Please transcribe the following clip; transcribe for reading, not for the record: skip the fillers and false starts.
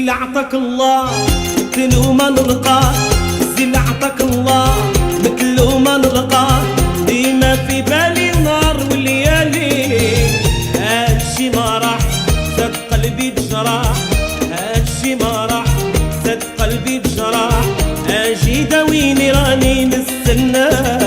اللي عطاك الله مثلو ما نلقاه، زي اللي عطاك الله مثلو ما نلقاه، ديما في بالي نهار وليالي. هادشي ما راح زاد قلبي بجراح، هادشي ما راح زاد قلبي بجراح، اجي داويني راني نستناه.